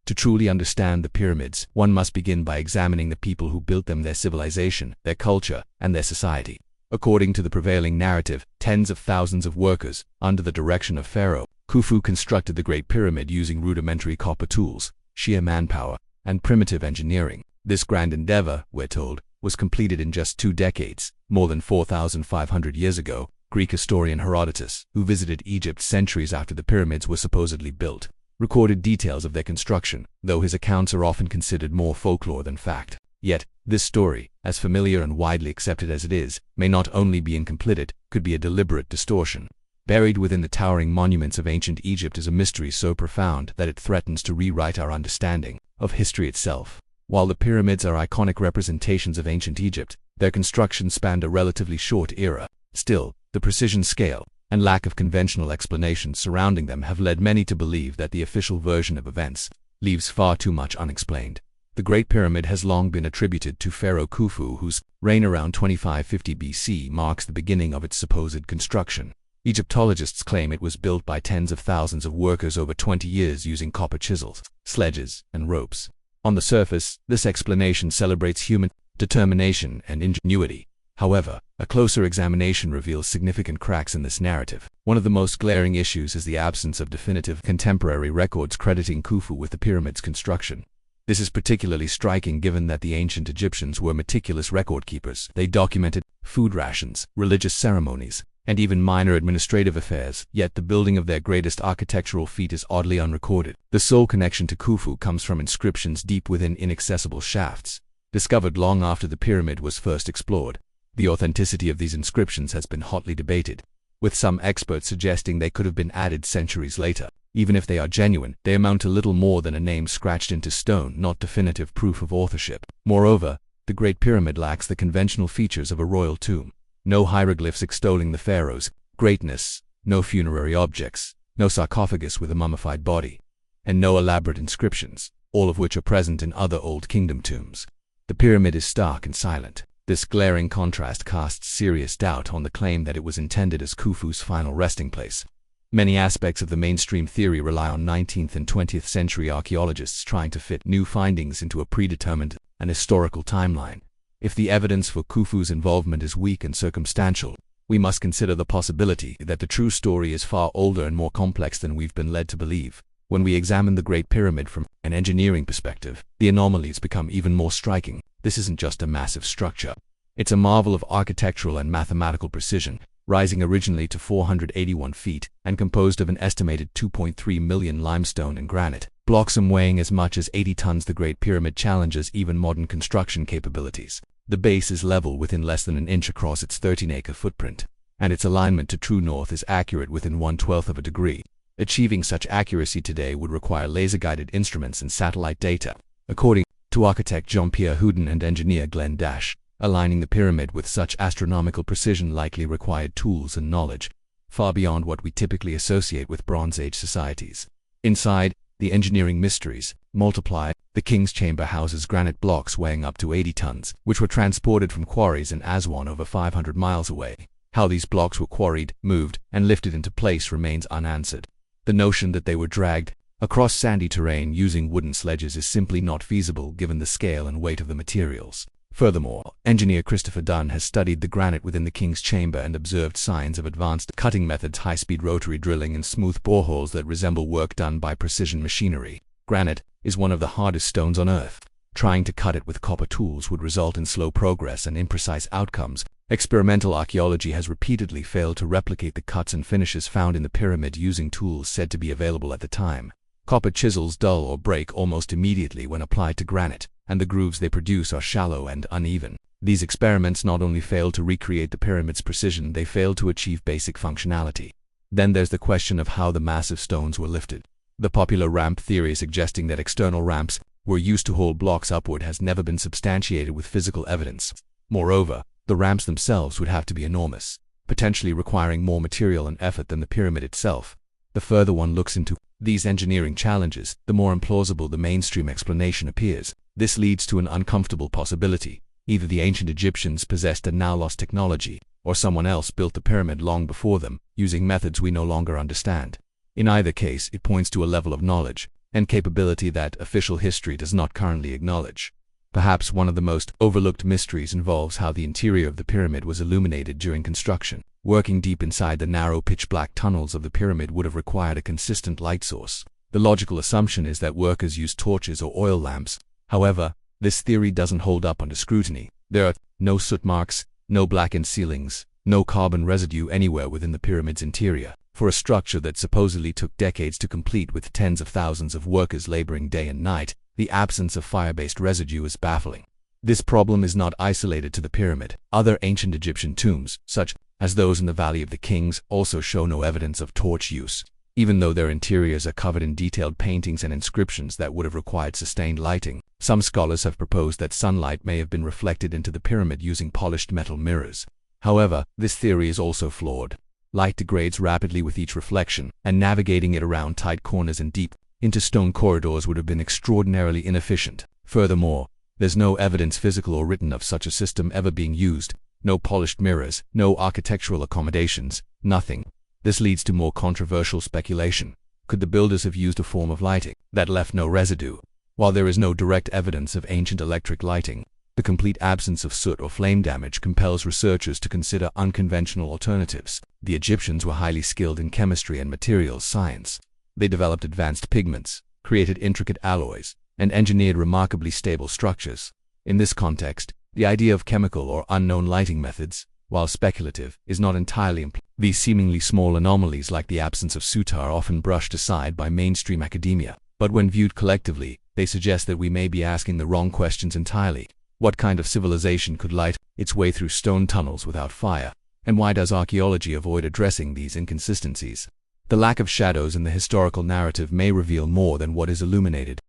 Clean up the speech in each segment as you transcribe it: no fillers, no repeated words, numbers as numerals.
To truly understand the pyramids, one must begin by examining the people who built them, their civilization, their culture, and their society. According to the prevailing narrative, tens of thousands of workers, under the direction of Pharaoh Khufu, constructed the Great Pyramid using rudimentary copper tools, sheer manpower, and primitive engineering. This grand endeavor, we're told, was completed in just 2 decades, more than 4,500 years ago. Greek historian Herodotus, who visited Egypt centuries after the pyramids were supposedly built, recorded details of their construction, though his accounts are often considered more folklore than fact. Yet, this story, as familiar and widely accepted as it is, may not only be incomplete, it could be a deliberate distortion. Buried within the towering monuments of ancient Egypt is a mystery so profound that it threatens to rewrite our understanding of history itself. While the pyramids are iconic representations of ancient Egypt, their construction spanned a relatively short era. Still, the precision, scale, and lack of conventional explanations surrounding them have led many to believe that the official version of events leaves far too much unexplained. The Great Pyramid has long been attributed to Pharaoh Khufu, whose reign around 2550 BC marks the beginning of its supposed construction. Egyptologists claim it was built by tens of thousands of workers over 20 years using copper chisels, sledges, and ropes. On the surface, this explanation celebrates human determination and ingenuity. However, a closer examination reveals significant cracks in this narrative. One of the most glaring issues is the absence of definitive contemporary records crediting Khufu with the pyramid's construction. This is particularly striking given that the ancient Egyptians were meticulous record keepers. They documented food rations, religious ceremonies, and even minor administrative affairs, yet the building of their greatest architectural feat is oddly unrecorded. The sole connection to Khufu comes from inscriptions deep within inaccessible shafts, discovered long after the pyramid was first explored. The authenticity of these inscriptions has been hotly debated, with some experts suggesting they could have been added centuries later. Even if they are genuine, they amount to little more than a name scratched into stone, not definitive proof of authorship. Moreover, the Great Pyramid lacks the conventional features of a royal tomb. No hieroglyphs extolling the pharaoh's greatness, no funerary objects, no sarcophagus with a mummified body, and no elaborate inscriptions, all of which are present in other Old Kingdom tombs. The pyramid is stark and silent. This glaring contrast casts serious doubt on the claim that it was intended as Khufu's final resting place. Many aspects of the mainstream theory rely on 19th and 20th century archaeologists trying to fit new findings into a predetermined and historical timeline. If the evidence for Khufu's involvement is weak and circumstantial, we must consider the possibility that the true story is far older and more complex than we've been led to believe. When we examine the Great Pyramid from an engineering perspective, the anomalies become even more striking. This isn't just a massive structure. It's a marvel of architectural and mathematical precision, rising originally to 481 feet and composed of an estimated 2.3 million limestone and granite blocks weighing as much as 80 tons. The Great Pyramid challenges even modern construction capabilities. The base is level within less than an inch across its 13-acre footprint, and its alignment to true north is accurate within 1/12 of a degree. Achieving such accuracy today would require laser-guided instruments and satellite data. According to architect Jean-Pierre Houdin and engineer Glenn Dash, aligning the pyramid with such astronomical precision likely required tools and knowledge far beyond what we typically associate with Bronze Age societies. Inside, the engineering mysteries multiply. The King's Chamber houses granite blocks weighing up to 80 tons, which were transported from quarries in Aswan over 500 miles away. How these blocks were quarried, moved, and lifted into place remains unanswered. The notion that they were dragged across sandy terrain using wooden sledges is simply not feasible given the scale and weight of the materials. Furthermore, engineer Christopher Dunn has studied the granite within the King's Chamber and observed signs of advanced cutting methods, high-speed rotary drilling, and smooth boreholes that resemble work done by precision machinery. Granite is one of the hardest stones on Earth. Trying to cut it with copper tools would result in slow progress and imprecise outcomes. Experimental archaeology has repeatedly failed to replicate the cuts and finishes found in the pyramid using tools said to be available at the time. Copper chisels dull or break almost immediately when applied to granite, and the grooves they produce are shallow and uneven. These experiments not only failed to recreate the pyramid's precision, they failed to achieve basic functionality. Then there's the question of how the massive stones were lifted. The popular ramp theory suggesting that external ramps were used to haul blocks upward has never been substantiated with physical evidence. Moreover, the ramps themselves would have to be enormous, potentially requiring more material and effort than the pyramid itself. The further one looks into these engineering challenges, the more implausible the mainstream explanation appears. This leads to an uncomfortable possibility. Either the ancient Egyptians possessed a now-lost technology, or someone else built the pyramid long before them, using methods we no longer understand. In either case, it points to a level of knowledge, and capability that official history does not currently acknowledge. Perhaps one of the most overlooked mysteries involves how the interior of the pyramid was illuminated during construction. Working deep inside the narrow pitch-black tunnels of the pyramid would have required a consistent light source. The logical assumption is that workers used torches or oil lamps. However, this theory doesn't hold up under scrutiny. There are no soot marks, no blackened ceilings, no carbon residue anywhere within the pyramid's interior. For a structure that supposedly took decades to complete with tens of thousands of workers laboring day and night, the absence of fire-based residue is baffling. This problem is not isolated to the pyramid. Other ancient Egyptian tombs, such as those in the Valley of the Kings, also show no evidence of torch use, even though their interiors are covered in detailed paintings and inscriptions that would have required sustained lighting. Some scholars have proposed that sunlight may have been reflected into the pyramid using polished metal mirrors. However, this theory is also flawed. Light degrades rapidly with each reflection, and navigating it around tight corners and deep into stone corridors would have been extraordinarily inefficient. Furthermore, there's no evidence, physical or written, of such a system ever being used. No polished mirrors, no architectural accommodations, nothing. This leads to more controversial speculation. Could the builders have used a form of lighting that left no residue? While there is no direct evidence of ancient electric lighting, the complete absence of soot or flame damage compels researchers to consider unconventional alternatives. The Egyptians were highly skilled in chemistry and materials science. They developed advanced pigments, created intricate alloys, and engineered remarkably stable structures. In this context, the idea of chemical or unknown lighting methods, while speculative, is not entirely implied. These seemingly small anomalies, like the absence of soot, are often brushed aside by mainstream academia, but when viewed collectively, they suggest that we may be asking the wrong questions entirely. What kind of civilization could light its way through stone tunnels without fire? And why does archaeology avoid addressing these inconsistencies? The lack of shadows in the historical narrative may reveal more than what is illuminated.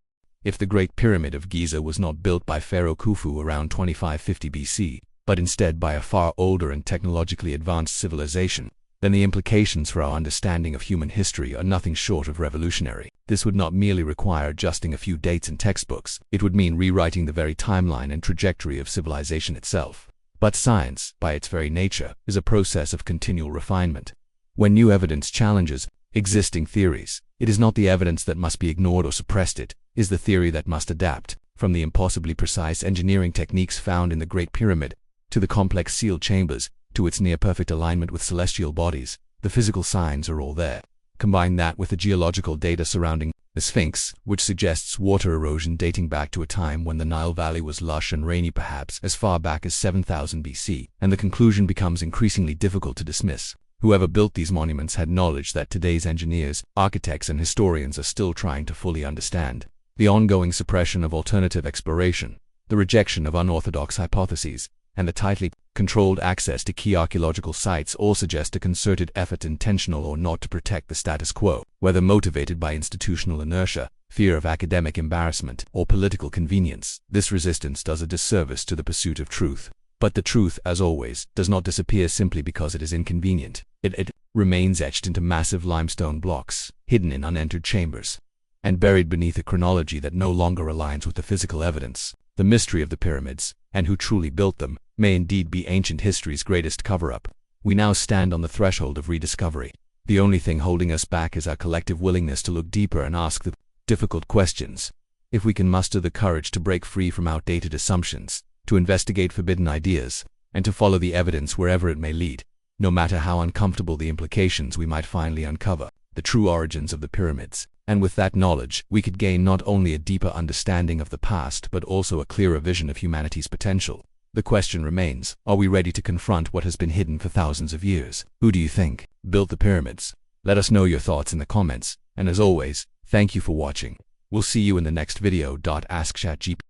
If the Great Pyramid of Giza was not built by Pharaoh Khufu around 2550 BC, but instead by a far older and technologically advanced civilization, then the implications for our understanding of human history are nothing short of revolutionary. This would not merely require adjusting a few dates in textbooks. It would mean rewriting the very timeline and trajectory of civilization itself. But science, by its very nature, is a process of continual refinement. When new evidence challenges existing theories, it is not the evidence that must be ignored or suppressed, it is the theory that must adapt. From the impossibly precise engineering techniques found in the Great Pyramid, to the complex sealed chambers, to its near-perfect alignment with celestial bodies, the physical signs are all there. Combine that with the geological data surrounding the Sphinx, which suggests water erosion dating back to a time when the Nile Valley was lush and rainy, perhaps as far back as 7000 BC, and the conclusion becomes increasingly difficult to dismiss. Whoever built these monuments had knowledge that today's engineers, architects, and historians are still trying to fully understand. The ongoing suppression of alternative exploration, the rejection of unorthodox hypotheses, and the tightly controlled access to key archaeological sites all suggest a concerted effort, intentional or not, to protect the status quo. Whether motivated by institutional inertia, fear of academic embarrassment, or political convenience, this resistance does a disservice to the pursuit of truth. But the truth, as always, does not disappear simply because it is inconvenient. It remains etched into massive limestone blocks, hidden in unentered chambers, and buried beneath a chronology that no longer aligns with the physical evidence. The mystery of the pyramids, and who truly built them, may indeed be ancient history's greatest cover-up. We now stand on the threshold of rediscovery. The only thing holding us back is our collective willingness to look deeper and ask the difficult questions. If we can muster the courage to break free from outdated assumptions, to investigate forbidden ideas, and to follow the evidence wherever it may lead, no matter how uncomfortable the implications, we might finally uncover the true origins of the pyramids. And with that knowledge, we could gain not only a deeper understanding of the past, but also a clearer vision of humanity's potential. The question remains, are we ready to confront what has been hidden for thousands of years? Who do you think built the pyramids? Let us know your thoughts in the comments, and as always, thank you for watching. We'll see you in the next video. Ask ChatGPT.